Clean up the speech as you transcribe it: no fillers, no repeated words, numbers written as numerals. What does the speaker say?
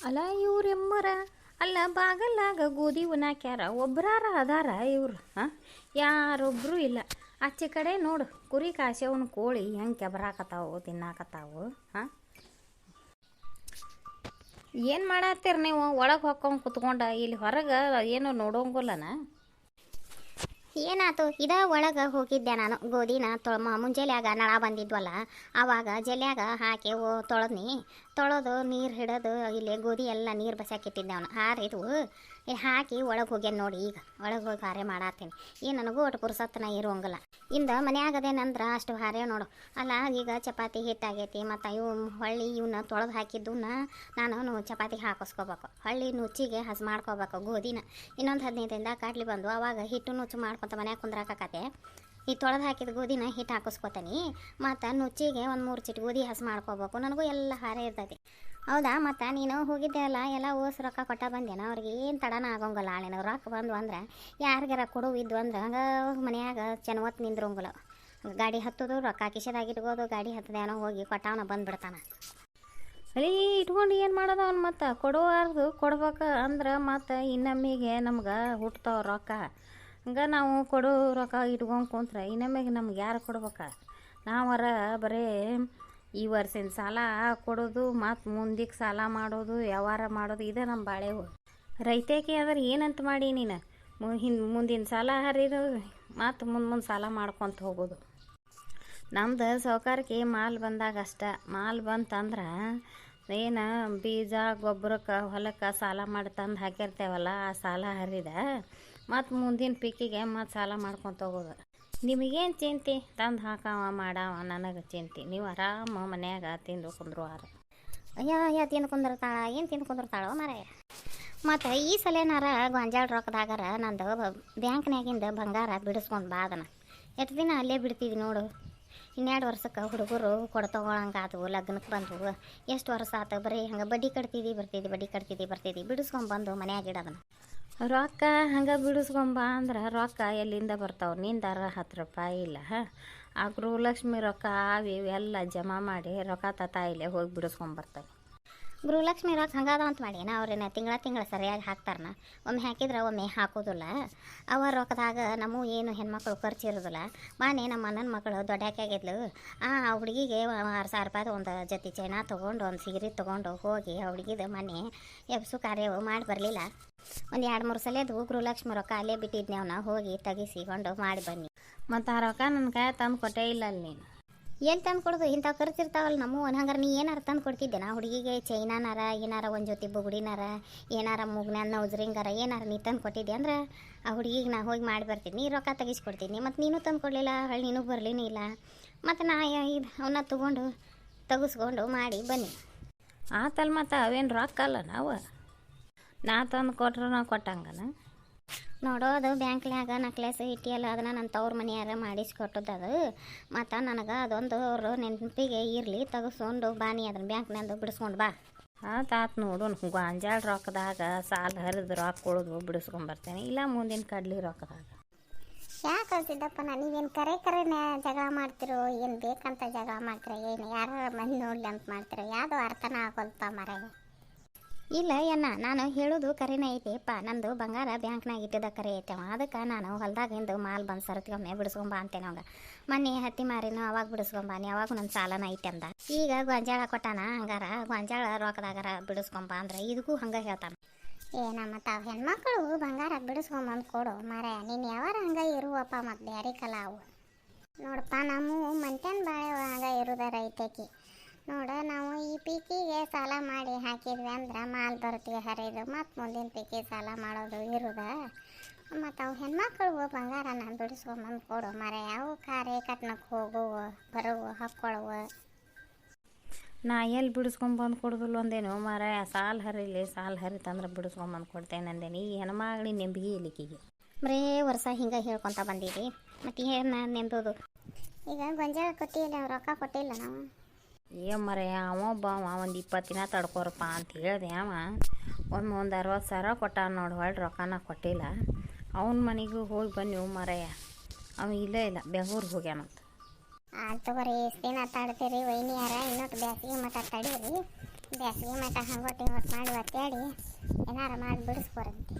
ಅಲ್ಲ ಇವ್ರು ಎಮ್ಮರ ಅಲ್ಲ ಬಾಗಲ್ಲಾಗ ಗೋಧಿ ಉನಾಕ್ಯಾರ ಒಬ್ರಾರ ಅದಾರ ಇವ್ರು ಹಾಂ ಯಾರೊಬ್ಬರು ಇಲ್ಲ. ಆಚೆ ಕಡೆ ನೋಡು ಕುರಿ ಕಾಸವನು ಕೋಳಿ ಹೆಂಗೆ ಕೆಬರಾಕತ್ತಾವು ತಿನ್ನಾಕತ್ತಾವು. ಹಾಂ ಏನು ಮಾಡತ್ತೀರಿ ನೀವು ಒಳಗೆ ಹೊಕ್ಕೊಂಡು ಕುತ್ಕೊಂಡ ಇಲ್ಲಿ ಹೊರಗೆ ಏನೋ ನೋಡೋಂಗಿಲ್ಲನ. ಏನಾಯ್ತು ಒಳಗೆ ಹೋಗಿದ್ದೆ ನಾನು ಗೋಧಿನ ಮುಂಜಾನ್ಯಾಗ ನಳ ಬಂದಿದ್ವಲ್ಲ ಆವಾಗ ಜಲ್ಯಾಗ ಹಾಕಿ ತೊಳೆದ್ನಿ. ತೊಳೆದು ನೀರು ಹಿಡಿದು ಇಲ್ಲಿ ಗೋಧಿ ಎಲ್ಲ ನೀರು ಬಸಾಕಿಟ್ಟಿದ್ದೆ ಅವನು ಹಾರಿದು ಹಾಕಿ ಒಳಗೆ ಹೋಗ್ಯಾನ ನೋಡಿ. ಈಗ ಒಳಗೆ ಹೋಗಿ ಹಾರೆ ಮಾಡತ್ತೀನಿ. ನನಗೂ ಒಟ್ಟು ಪುರ್ಸತ್ತನ ಇರುವಂಗಿಲ್ಲ. ಇಂದ ಮನ್ಯಾಗದೇನಂದ್ರೆ ಅಷ್ಟು ಹಾರೆ ನೋಡು. ಅಲ್ಲ ಈಗ ಚಪಾತಿ ಹಿಟ್ಟಾಗೈತಿ ಮತ್ತು ಹೊಳ್ಳಿ ಇವನ್ನ ತೊಳೆದು ಹಾಕಿದ್ದನ್ನ ನಾನು ಚಪಾತಿಗೆ ಹಾಕಿಸ್ಕೋಬೇಕು. ಹೊಳ್ಳಿ ನುಚ್ಚಿಗೆ ಮಾಡ್ಕೋಬೇಕು ಗೋಧಿನ. ಇನ್ನೊಂದು 15 ದಿನದ ಕಾಟ್ಲಿ ಬಂದು ಅವಾಗ ಹಿಟ್ಟು ನುಚ್ಚು ಮಾಡ್ಕೊತ ಮನ್ಯಾಗ ಕುಂದ್ರಾಕತ್ತೆ. ಈ ತೊಳೆದು ಹಾಕಿದ ಗೋಧಿನ ಹಿಟ್ಟು ಹಾಕಿಸ್ಕೊತೀನಿ. ಮತ್ತು ನುಚ್ಚಿಗೆ ಒಂದು 3 ಚಿಟ್ ಗೋಧಿ ಮಾಡ್ಕೋಬೇಕು. ನನಗೂ ಎಲ್ಲ ಹಾರೆ ಇರ್ತೈತಿ. ಹೌದಾ, ಮತ್ತು ನೀನು ಹೋಗಿದ್ದೆ ಅಲ್ಲ ಎಲ್ಲ ಓಸ್ ರೊಕ್ಕ ಕೊಟ್ಟ ಬಂದೇನ. ಅವ್ರಿಗೆ ಏನು ತಡನ ಆಗೋಂಗಿಲ್ಲ. ನಿನಗೆ ರೊಕ್ಕ ಬಂದು ಅಂದ್ರೆ ಯಾರಿಗಾರ ಕೊಡುವಿದ್ದು ಅಂದ್ರೆ ಹಂಗೆ ಮನ್ಯಾಗ ಚೆನ್ನವತ್ತು ನಿಂದ್ರಂಗಿಲ್ಲ. ಗಾಡಿ ಹತ್ತೋದು ರೊಕ್ಕ ಕಿಶೆದಾಗಿಟ್ಕೋದು, ಗಾಡಿ ಹತ್ತದೇನೋ ಹೋಗಿ ಕೊಟ್ಟವನ ಬಂದುಬಿಡ್ತಾನೆ. ಅಲ್ಲಿ ಇಟ್ಕೊಂಡು ಏನು ಮಾಡೋದು ಅವ್ನು ಮತ್ತು ಕೊಡುವಾರ್ದು ಕೊಡ್ಬೇಕು ಅಂದ್ರೆ ಮತ್ತು ಇನ್ನೊಮ್ಮಿಗೆ ನಮ್ಗೆ ಹುಟ್ತಾವ ರೊಕ್ಕ. ಹಂಗೆ ನಾವು ಕೊಡೋ ರೊಕ್ಕ ಇಟ್ಕೊಂಡು ಕುಂತ್ರೆ ಇನ್ನೊಮ್ಮೆಗೆ ನಮ್ಗೆ ಯಾರು ಕೊಡ್ಬೇಕ. ನಾವರ ಬರೀ ಈ ವರ್ಷದ ಸಾಲ ಕೊಡೋದು ಮತ್ತು ಮುಂದಕ್ಕೆ ಸಾಲ ಮಾಡೋದು ವ್ಯವಹಾರ ಮಾಡೋದು ಇದೇ ನಮ್ಮ ಬಾಳೆವು. ರೈತಕ್ಕೆ ಆದ್ರೆ ಏನಂತ ಮಾಡಿ ನೀನು ಮುಂದಿನ ಸಾಲ ಹರಿದು ಮತ್ತು ಮುಂದೆ ಸಾಲ ಮಾಡ್ಕೊತ ಹೋಗೋದು. ನಮ್ದು ಸೌಕಾರಕ್ಕೆ ಮಾಲ್ ಬಂದಾಗ ಅಷ್ಟೆ. ಮಾಲ್ ಬಂತಂದ್ರೆ ಏನು ಬೀಜ ಗೊಬ್ಬರಕ್ಕೆ ಹೊಲಕ್ಕೆ ಸಾಲ ಮಾಡಿ ತಂದು ಹಾಕಿರ್ತೇವಲ್ಲ ಆ ಸಾಲ ಹರಿದ ಮತ್ತು ಮುಂದಿನ ಪೀಕಿಗೆ ಮತ್ತು ಸಾಲ ಮಾಡ್ಕೊತ ಹೋಗೋದು. ನಿಮಗೇನು ಚಿಂತೆ ತಂದು ಹಾಕವ ಮಾಡವ, ನನಗೆ ಚಿಂತೆ. ನೀವು ಆರಾಮ ಮನ್ಯಾಗ ತಿಂದು ಕುಂದ್ರು ಅಯ್ಯ ತಿಂದು ಕುಂದಿರ್ತಾಳ. ಏನು ತಿಂದು ಕುಂದಿರ್ತಾಳೋ ಮಾರಾಯ. ಮತ್ತು ಈ ಸಲೇನಾರ ಗೊಂಜಾಳ ರೊಕ್ಕದಾಗರ ನಂದು ಬ್ಯಾಂಕ್ನ್ಯಾಗಿಂದ ಬಂಗಾರ ಬಿಡಿಸ್ಕೊಂಡು ಬಾ. ಅದನ್ನು ಎಷ್ಟು ದಿನ ಅಲ್ಲೇ ಬಿಡ್ತಿದ್ವಿ ನೋಡು. 2 ವರ್ಷಕ್ಕೆ ಹುಡುಗರು ತೊಗೊಳಂಗಾದವು, ಲಗ್ನಕ್ಕೆ ಬಂದವು. ಎಷ್ಟು ವರ್ಷ ಆತು ಬರೀ ಹಂಗೆ ಬಡ್ಡಿ ಕಟ್ತಿದ್ದಿ ಬಿಡಿಸ್ಕೊಂಬಂದು ಮನ್ಯಾಗ ಇಡೋದನ್ನು. ರೊಕ್ಕ ಹಂಗೆ ಬಿಡಿಸ್ಕೊಂಬ ಅಂದ್ರೆ ರೊಕ್ಕ ಎಲ್ಲಿಂದ ಬರ್ತಾವೆ. ನಿಂದಾರ 10 ರೂಪಾಯಿ ಇಲ್ಲ. ಆ ಗೃಹಲಕ್ಷ್ಮಿ ರೊಕ್ಕ ಇವೆಲ್ಲ ಜಮಾ ಮಾಡಿ ರೊಕ್ಕ ತಾಯಿಲೆ ಹೋಗಿ ಬಿಡಿಸ್ಕೊಂಬರ್ತವೆ. ಗೃಹಲಕ್ಷ್ಮಿ ರೊಕ್ಕ ಹಂಗದ ಅಂತ ಮಾಡಿ ಅವ್ರೇನ ತಿಂಗಳ ಸರಿಯಾಗಿ ಹಾಕ್ತಾರನ. ಒಮ್ಮೆ ಹಾಕಿದ್ರೆ ಒಮ್ಮೆ ಹಾಕೋದಿಲ್ಲ. ಅವ ರೊಕ್ಕದಾಗ ನಮ್ಮ ಏನು ಹೆಣ್ಮಕ್ಳು ಖರ್ಚಿರೋದಿಲ್ಲ. ಮಾನೆ ನಮ್ಮ ಅಣ್ಣನ ಮಕ್ಕಳು ದೊಡ್ಡಾಕಿಯಾಗಿದ್ಲು. ಆ ಹುಡುಗಿಗೆ 6,000 ರೂಪಾಯ್ದು ಒಂದು ಜೊತೆ ಚೈನಾ ತೊಗೊಂಡು ಒಂದು ಸೀರೆ ತೊಗೊಂಡು ಹೋಗಿ ಆ ಹುಡುಗಿದ ಮನೆ ಎಬ್ಸು ಕಾರ್ಯವು ಮಾಡಿ ಬರಲಿಲ್ಲ. ಒಂದು 2-3 ಸಲದ್ದು ಗೃಹಲಕ್ಷ್ಮಿ ರೊಕ್ಕ ಅಲ್ಲೇ ಬಿಟ್ಟಿದ್ನಿ. ಅವನ್ನ ಹೋಗಿ ತೆಗಿಸಿಕೊಂಡು ಮಾಡಿ ಬನ್ನಿ. ಮತ್ತು ಆ ರೊಕ್ಕ ನನ್ನ ಕೈ ತಂದು ಕೊಟ್ಟೇ ಇಲ್ಲ ಅಲ್ಲಿ ನೀನು. ಎಲ್ಲಿ ತಂದು ಕೊಡೋದು? ಇಂಥ ಖರ್ಚಿರ್ತಾವಲ್ಲ ನಮ್ಮ. ಹಂಗಾರೆ ನೀ ಏನಾರು ತಂದು ಕೊಡ್ತಿದ್ದೆ ನಾ ಹುಡುಗಿಗೆ? ಚೈನಾನಾರ ಏನಾರ ಒಂದು ಜೊತೆ ಬುಗುಡಿನಾರ ಏನಾರ ಮೂಗ್ನ್ಯಾನ ನೌಜ್ರಿಂಗಾರ ಏನಾರ ನೀ ತಂದು ಕೊಟ್ಟಿದ್ದೆ ಅಂದ್ರೆ ಆ ಹುಡುಗಿಗೆ ನಾ ಹೋಗಿ ಮಾಡಿ ಬರ್ತೀನಿ. ನೀ ರೊಕ್ಕ ತೆಗಿಸ್ಕೊಡ್ತೀನಿ. ಮತ್ತು ನೀನು ತಂದು ಕೊಡಲಿಲ್ಲ, ಹೊಳ್ಳಿ ನೀನು ಬರಲಿನೂ ಇಲ್ಲ. ಮತ್ತು ನಾ ಅವನ್ನ ತೆಗಿಸ್ಕೊಂಡು ಮಾಡಿ ಬನ್ನಿ. ಆತಲ್ ಮತ್ತು ಅವೇನು ರೊಕ್ಕ ಅಲ್ಲ ನಾವು ನಾ ತಂದು ಕೊಟ್ರೆ ನಾವು ಕೊಟ್ಟಂಗನ. ನೋಡೋದು ಬ್ಯಾಂಕ್ನ್ಯಾಗ ನಕ್ಲೆಸ್ ಇಟ್ಟಿಯಲ್ಲ ಅದನ್ನು ನನ್ನ ತವ್ರ ಮನೆಯಾರ ಮಾಡಿಸ್ಕೊಟ್ಟದ್ದು. ಮತ್ತು ನನಗೆ ಅದೊಂದು ಅವರು ನೆನಪಿಗೆ ಇರಲಿ, ತೆಗೆಸ್ಕೊಂಡು ಬಾನಿ ಅದನ್ನು ಬ್ಯಾಂಕ್ನಿಂದ ಬಿಡಿಸ್ಕೊಂಡು ಬಾ. ಆತು ನೋಡು. ಗೊಂಜಾಳ ರೊಕ್ಕದಾಗ ಸಾಲ ಹರಿದು ರೊಕ್ಕ ಕೊಡೋದು ಬಿಡಿಸ್ಕೊಂಬರ್ತೇನೆ. ಇಲ್ಲ ಮುಂದಿನ ಕಡ್ಲಿ ರೊಕ್ಕದಾಗ. ಯಾಕೆ ಕಳ್ಸಿದ್ದಪ್ಪ ನೀವೇನು ಕರೆನೇ ಜಗಳ ಮಾಡ್ತಿರೋ, ಏನು ಬೇಕಂತ ಜಗಳ ಮಾಡ್ತಿರೋ, ಏನು ಯಾರು ಮಂದಿ ನೋಡ್ಲಿ ಅಂತ ಮಾಡ್ತಿರೋ? ಯಾವುದೋ ಅರ್ಥನ ಆಗೋಲ್ಪ ಮರ. ಇಲ್ಲ ನಾನು ಹೇಳೋದು ಕರೆನೇ ಐತಿಪ್ಪ. ನಂದು ಬಂಗಾರ ಬ್ಯಾಂಕ್ನಾಗ ಇಟ್ಟಿದ್ದ ಕರೆ ಐತೆವ. ಅದಕ್ಕೆ ನಾನು ಹೊಲ್ದಾಗಿಂದು ಮಾಲ್ ಬಂದು ಸರತಿಗೊಮ್ಮೆ ಬಿಡಿಸ್ಕೊಂಬ ಅಂತೇನೆ ಅವಂಗ. ಮೊನ್ನೆ ಹತ್ತಿ ಮಾರಿನೂ ಅವಾಗ ಬಿಡಿಸ್ಕೊಂಬಾನಿ. ಅವಾಗ ನನ್ನ ಸಾಲನ ಐತೆ ಅಂದ. ಈಗ ಗೊಂಜಾಳ ಕೊಟ್ಟಾನ. ಹಂಗಾರ ಗೊಂಜಾಳ ರೊಕ್ಕದಾಗಾರ ಬಿಡಿಸ್ಕೊಂಬ ಅಂದ್ರೆ ಇದಕ್ಕೂ ಹಂಗೆ ಹೇಳ್ತಾನೆ. ನಮ್ಮ ತಾವು ಹೆಣ್ಮಕ್ಳು ಬಂಗಾರ ಬಿಡಿಸ್ಕೊಂಬಂದು ಕೊಡು ಮಾರ. ನೀನು ಯಾವಾರ ಹಂಗೆ ಇರುವಪ್ಪ. ಮತ್ತು ಬ್ಯಾರೆ ಕಲಾವು ನೋಡಪ್ಪ. ನಮ್ಮ ಮಂತ್ಯಾನ ಬಾಳೆ ಹಂಗೆ ಇರೋದ ರೈತಕಿ ನೋಡ. ನಾವು ಈ ಪೀಕಿಗೆ ಸಾಲ ಮಾಡಿ ಹಾಕಿದ್ವಿ ಅಂದ್ರೆ ಮಾಲ್ ಬರುತ್ತಿಗೆ ಹರಿದು ಮತ್ತು ಮುಂದಿನ ಪೀಕಿಗೆ ಸಾಲ ಮಾಡೋದು ಇರೋದ. ಮತ್ತು ಅವು ಹೆಣ್ಮಕ್ಳು ಬಂಗಾರನ ಬಿಡಿಸ್ಕೊಂಬಂದು ಕೊಡು ಮರ. ಯಾವ ಕಾರ್ಯ ಕಟ್ನಕ್ಕೆ ಹೋಗುವ ಬರುವು ಹಾಕ್ಕೊಳ್ಳುವ. ನಾ ಎಲ್ಲಿ ಬಿಡಿಸ್ಕೊಂಬಂದು ಕೊಡೋದಿಲ್ಲ ಅಂದೇನು ಮರ. ಸಾಲ ಹರಿತಂದ್ರೆ ಬಿಡಿಸ್ಕೊಂಬಂದು ಕೊಡ್ತೇನೆ ಅಂದೇನಿ. ಈ ಹೆಣ್ಮಗ್ಳಿ ನೆಂಬಿಗೆ ಇಲ್ಲಿಕಿಗೆ ಬರೇ ವರ್ಷ ಹಿಂಗೆ ಹೇಳ್ಕೊತ ಬಂದೀವಿ. ಮತ್ತು ಏನು ನೆಂಬೋದು? ಈಗ ಗೊಂಜಾಳ ಕೊಟ್ಟಿಲ್ಲ, ರೊಕ್ಕ ಕೊಟ್ಟಿಲ್ಲ ನಾವು. ಮರ ಅವೊಬ್ಬ ಒಂದು 20 ದಿನ ತಡ್ಕೊರಪ್ಪ ಅಂತ ಹೇಳಿದೆ. ಒಂದು 60 ಸಾವಿರ ಕೊಟ್ಟ ನೋಡಿ. ಹೊಳ್ಳಿ ರೊಕ್ಕನ ಕೊಟ್ಟಿಲ್ಲ. ಅವನ ಮನೆಗೂ ಹೋಗಿ ಬನ್ನಿ ಮರಯ್ಯ. ಅವ ಇಲ್ಲೇ ಇಲ್ಲ, ಬೆಂಗ್ಳೂರಿಗೆ ಹೋಗ್ಯಾನಂತ. ತಗೋರಿ. ಇಷ್ಟು ದಿನ ತಾಡ್ತೀರಿ ವೈನಿಯಾರ. ಇನ್ನೊಟ್ಟು ಬ್ಯಾಸಿಗೆ ಮತ್ತು ತಡೀರಿ. ಬೇಸಿಗೆ ಮಟ ಹಂಗೊಟ್ಟಿ ಹೊಟ್ಟು ಮಾಡಿ ಒತ್ತಾಡಿ ಏನಾರ ಮಾಡಿ ಬಿಡಿಸ್ಬಾರಂತೆ